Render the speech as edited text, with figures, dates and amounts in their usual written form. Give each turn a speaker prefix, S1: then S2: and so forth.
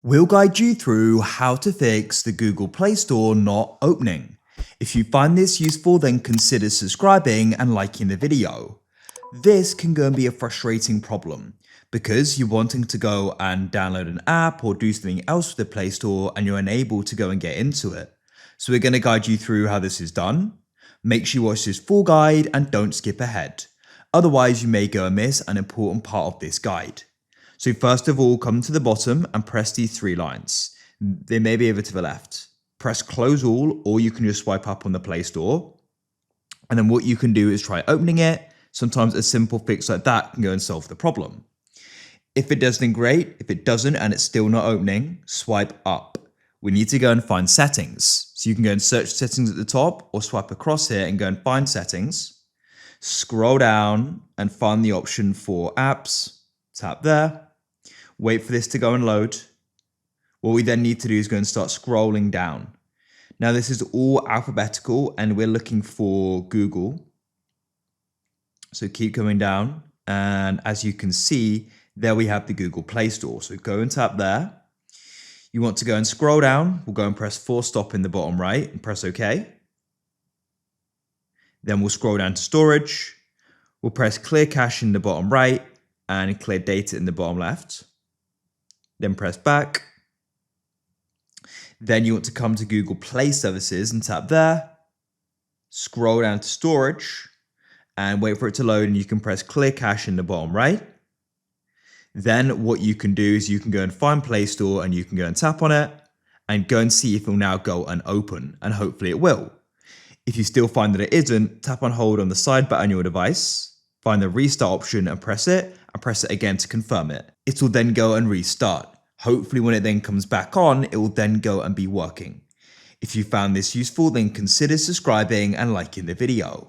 S1: We'll guide you through how to fix the Google Play Store not opening. If you find this useful, then consider subscribing and liking the video. This can go and be a frustrating problem because you're wanting to go and download an app or do something else with the Play Store and you're unable to go and get into it. So we're going to guide you through how this is done. Make sure you watch this full guide and don't skip ahead. Otherwise, you may go and miss an important part of this guide. So first of all, come to the bottom and press these three lines. They may be over to the left. Press close all, or you can just swipe up on the Play Store. And then what you can do is try opening it. Sometimes a simple fix like that can go and solve the problem. If it does, then great. If it doesn't and it's still not opening, swipe up. We need to go and find settings. So you can go and search settings at the top or swipe across here and go and find settings. Scroll down and find the option for apps. Tap there. Wait for this to go and load. What we then need to do is go and start scrolling down. Now this is all alphabetical and we're looking for Google. So keep coming down and as you can see, there we have the Google Play Store. So go and tap there. You want to go and scroll down. We'll go and press full stop in the bottom right and press OK. Then we'll scroll down to storage. We'll press clear cache in the bottom right and clear data in the bottom left. Then press back. Then you want to come to Google Play Services and tap there. Scroll down to storage and wait for it to load and you can press clear cache in the bottom right. Then what you can do is you can go and find Play Store and you can go and tap on it and go and see if it will now go and open, and hopefully it will. If you still find that it isn't, tap on hold on the side button on your device, find the restart option and press it again to confirm it. It will then go and restart. Hopefully when it then comes back on, it will then go and be working. If you found this useful, then consider subscribing and liking the video.